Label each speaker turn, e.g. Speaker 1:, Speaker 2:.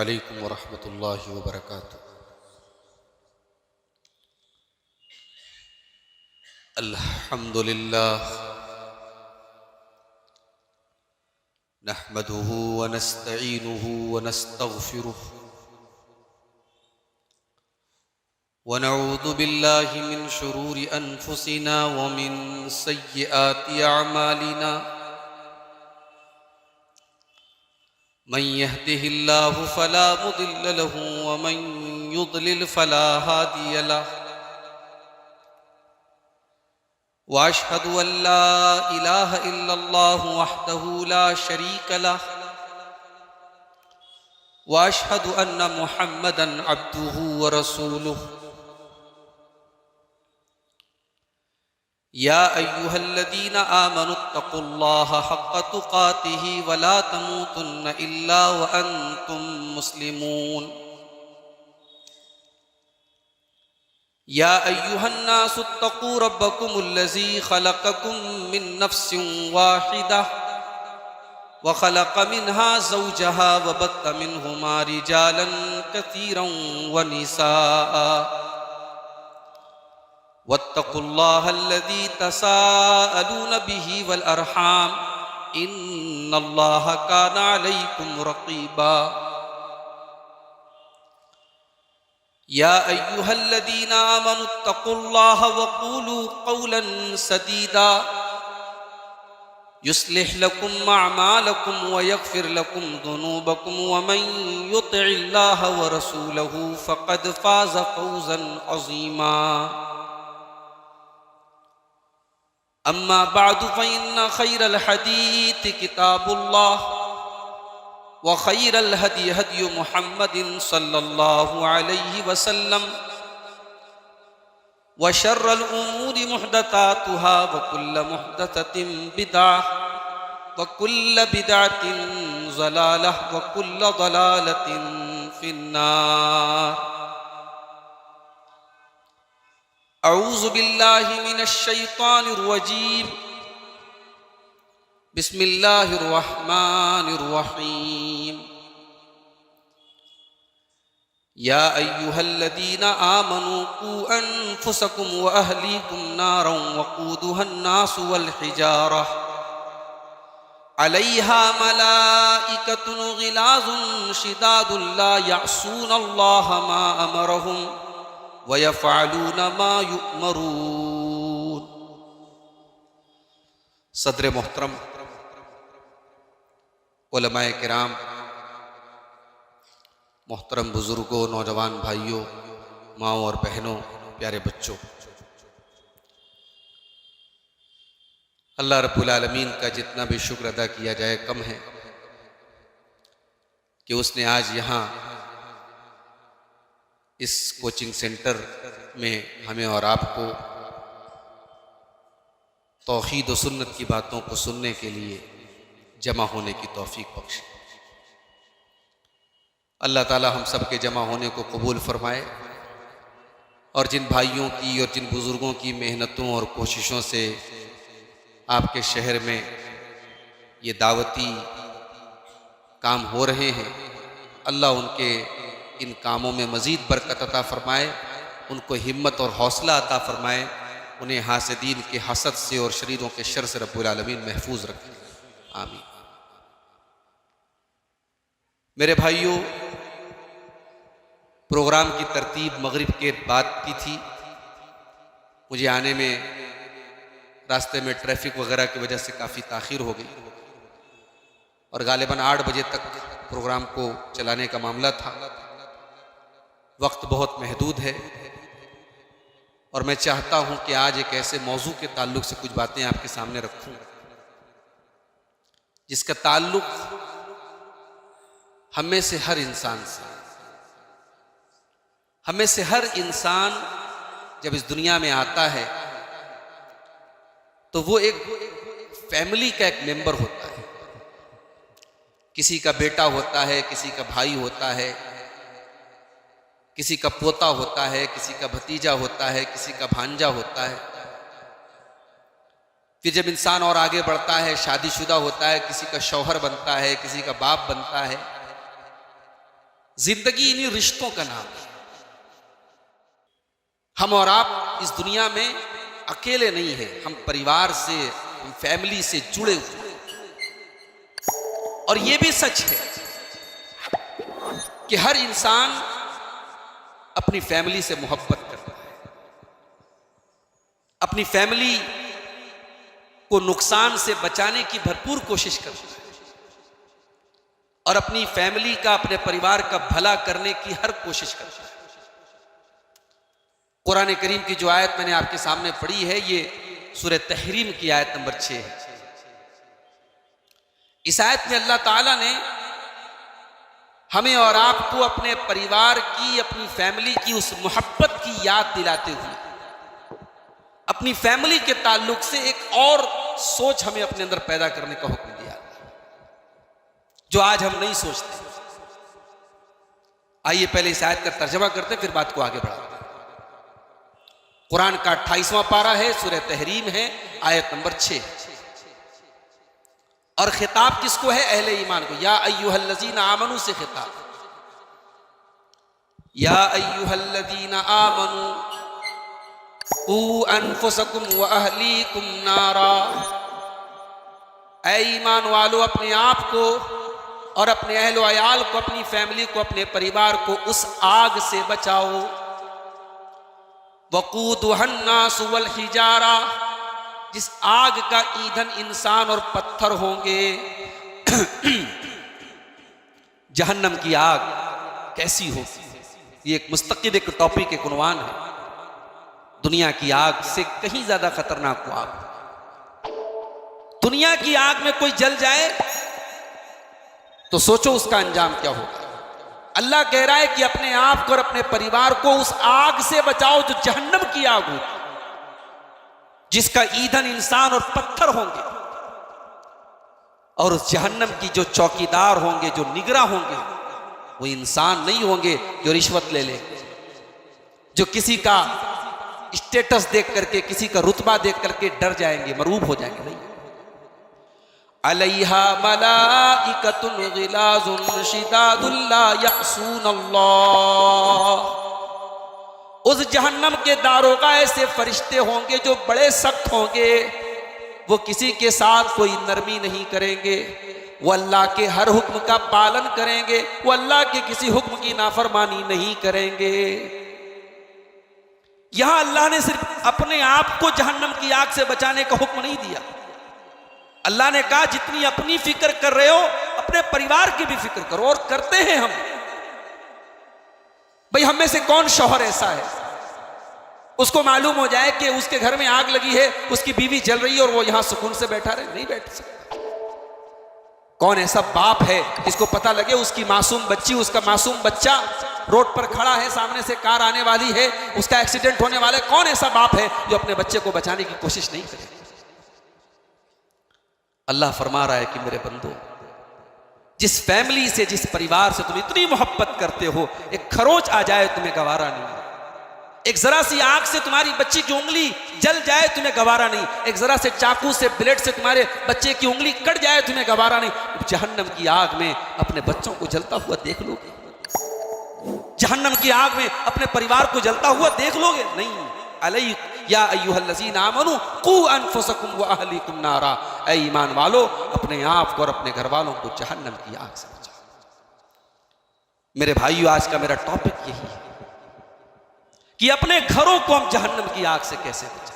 Speaker 1: अलैकुम वरहमतुल्लाहि वबरकातुहू। अल्हम्दुलिल्लाह नहमदुहु व नस्तईनुहु व नस्तगफिरुहु व नऊज़ु बिल्लाहि मिन शुरूरि अनफुसिना व मिन सय्यिआति अअमालिना। मन यहदिहिल्लाहु फला मुदिल्ल लहु व मन युद्लिल फला हादिय लहु। व अशहदु अल्ला इलाहा इल्लल्लाहु वहदहु ला शरीक लहु व अशहदु अन्न मुहम्मदन अब्दुहु व रसूलुहु। या अय्युहल्लज़ीना आमनुत्तक़ुल्लाह हक़्क़ तुक़ातिही व ला तमूतुन्न इल्ला व अंतुम मुस्लिमून। या अय्युहन्नासुत्तक़ू रब्बकुमुल्लज़ी ख़लक़कुम मिन नफ़्सिन वाहिदा व ख़लक़ मिन्हा ज़ौजहा व बत्त मिन्हुमा रिजालन कसीरन व निसाअ। वत्तक़ुल्लाहल्लज़ी तसाअलून बिही वल अरहाम इन्नल्लाह काना अलैकुम रक़ीबा। या अय्युहल्लज़ीना आमनुत्तक़ुल्लाह वक़ूलू क़ौलन सदीदा युस्लिह लकुम अअमालकुम व यग़फ़िर लकुम ज़ुनूबकुम व मन युतिइल्लाह व रसूलहु फ़क़द फ़ाज़ फ़ौज़न अज़ीमा। अम्मा बअदु फ़इन्न ख़ैरल हदीथ किताबुल्लाह व ख़ैरल हदी हदी मुहम्मदिन सल्लल्लाहु अलैहि वसल्लम व शर्रल उमूरि मुहदसातुहा व कुल्ल मुहदसतिन बिदअह व कुल्ल बिदअतिन ज़लालह व कुल्ल ज़लालतिन फिन्नार। अऊज़ु बिल्लाहि मिनश शैतानिर रजीम। बिस्मिल्लाहिर रहमानिर रहीम। या अय्युहल्लज़ीना आमनू क़ू अनफुसकुम व अहलीकुम नारन वक़ूदुहन नासु वल हिजारह अलैहा मलाइकतुन ग़िलाज़ुन शिदादुन ला यअसूनल्लाह मा अमरहुम व यफ़अलून मा युअमरून। सदर मोहतरम, उलमाए किराम, मोहतरम बुजुर्गों, नौजवान भाइयों, माओ और बहनों, प्यारे बच्चों, अल्लाह रब्बुल आलमीन का जितना भी शुक्र अदा किया जाए कम है कि उसने आज यहाँ इस कोचिंग सेंटर में हमें और आपको तौहीद व सुन्नत की बातों को सुनने के लिए जमा होने की तौफीक बख्शे। अल्लाह ताला हम सब के जमा होने को कबूल फरमाए और जिन भाइयों की और जिन बुज़ुर्गों की मेहनतों और कोशिशों से आपके शहर में ये दावती काम हो रहे हैं, अल्लाह उनके इन कामों में मज़ीद बरकत अता फ़रमाए, उनको हिम्मत और हौसला अता फ़रमाए, उन्हें हासिदीन के हसद से और शरीरों के शर से रब्बुल आलमीन महफूज रखें, आमीन। मेरे भाइयों, प्रोग्राम की तरतीब मगरिब के बाद की थी। मुझे आने में रास्ते में ट्रैफिक वगैरह की वजह से काफ़ी ताख़ीर हो गई और गालिबन 8 बजे तक प्रोग्राम को चलाने का मामला था। वक्त बहुत महदूद है और मैं चाहता हूं कि आज एक ऐसे मौजू के ताल्लुक से कुछ बातें आपके सामने रखूं जिसका ताल्लुक हम में से हर इंसान से। हम में से हर इंसान जब इस दुनिया में आता है तो वो एक फैमिली का एक मेंबर होता है। किसी का बेटा होता है, किसी का भाई होता है, किसी का पोता होता है, किसी का भतीजा होता है, किसी का भांजा होता है। फिर जब इंसान और आगे बढ़ता है, शादीशुदा होता है, किसी का शौहर बनता है, किसी का बाप बनता है, जिंदगी इन्हीं रिश्तों का नाम है। हम और आप इस दुनिया में अकेले नहीं हैं, हम परिवार से, हम फैमिली से जुड़े हुए हैं। और यह भी सच है कि हर इंसान अपनी फैमिली से मोहब्बत करता है, अपनी फैमिली को नुकसान से बचाने की भरपूर कोशिश करता है और अपनी फैमिली का, अपने परिवार का भला करने की हर कोशिश करता है। कुरान करीम की जो आयत मैंने आपके सामने पढ़ी है, ये सूरह तहरीम की आयत नंबर 6 है। इस आयत में अल्लाह ताला ने हमें और आपको अपने परिवार की, अपनी फैमिली की उस मोहब्बत की याद दिलाते हुए अपनी फैमिली के ताल्लुक से एक और सोच हमें अपने अंदर पैदा करने का हुक्म दिया, जो आज हम नहीं सोचते। आइए पहले इस आयत का तर्जमा करते, फिर बात को आगे बढ़ाते हैं। कुरान का 28वां पारा है, सूरह तहरीम है, आयत नंबर 6। और खिताब किसको है? अहले ईमान को। या अय्युहल्लज़ीना आमनू से खिताब। या अय्युहल्लज़ीना आमनू क़ू अनफुसकुम व अहलीकुम नारा। ऐ ईमान वालो, अपने आप को और अपने अहलो अयाल को, अपनी फैमिली को, अपने परिवार को उस आग से बचाओ। वक़ूदुहन्नासु वल हिजारा, जिस आग का ईंधन इंसान और पत्थर होंगे। जहन्नम की आग कैसी होगी? ये एक मुस्तकिल एक टॉपिक, एक उन्वान है। दुनिया की आग से कहीं ज्यादा खतरनाक वो आग। दुनिया की आग में कोई जल जाए तो सोचो उसका अंजाम क्या होगा। अल्लाह कह रहा है कि अपने आप को और अपने परिवार को उस आग से बचाओ जो जहन्नम की आग होगी, जिसका ईंधन इंसान और पत्थर होंगे। और उस जहन्नम की जो चौकीदार होंगे, जो निगरां होंगे, वो इंसान नहीं होंगे जो रिश्वत ले लेंगे, जो किसी का स्टेटस देख करके, किसी का रुतबा देख करके डर जाएंगे, मरूब हो जाएंगे। नहीं, अलैहा मलाइकतुन गिलाजुन शिदादुन ला यअसूनल्लाह। उस जहन्नम के दारोगा ऐसे फरिश्ते होंगे जो बड़े सख्त होंगे, वो किसी के साथ कोई नरमी नहीं करेंगे, वो अल्लाह के हर हुक्म का पालन करेंगे, वो अल्लाह के किसी हुक्म की नाफरमानी नहीं करेंगे। यहां अल्लाह ने सिर्फ अपने आप को जहन्नम की आग से बचाने का हुक्म नहीं दिया। अल्लाह ने कहा जितनी अपनी फिक्र कर रहे हो, अपने परिवार की भी फिक्र करो। और करते हैं हम। भाई हम में से कौन शौहर ऐसा है उसको मालूम हो जाए कि उसके घर में आग लगी है, उसकी बीवी जल रही है और वो यहां सुकून से बैठा रहे? नहीं बैठ सकता। कौन ऐसा बाप है जिसको पता लगे उसकी मासूम बच्ची, उसका मासूम बच्चा रोड पर खड़ा है, सामने से कार आने वाली है, उसका एक्सीडेंट होने वाला है? कौन ऐसा बाप है जो अपने बच्चे को बचाने की कोशिश नहीं करे? अल्लाह फरमा रहा है कि मेरे बंदो, जिस फैमिली से, जिस परिवार से तुम इतनी मोहब्बत करते हो, एक खरोच आ जाए तुम्हें गवारा नहीं, एक जरा सी आग से तुम्हारी बच्ची की उंगली जल जाए तुम्हें गवारा नहीं, एक जरा से चाकू से, ब्लेड से तुम्हारे बच्चे की उंगली कट जाए तुम्हें गवारा नहीं। जहन्नम की आग में अपने बच्चों को जलता हुआ देख लोगे? जहन्नम की आग में अपने परिवार को जलता हुआ देख लोगे? नहीं। अलैहि या अय्युहल्लज़ीना आमनू क़ू अनफुसकुम व अहलीकुम नारा। ऐ ईमान वालो, अपने आप को और अपने घर वालों को जहन्नम की आग से बचाओ। मेरे भाइयों, आज का मेरा टॉपिक यही है कि अपने घरों को हम जहन्नम की आग से कैसे बचाएं।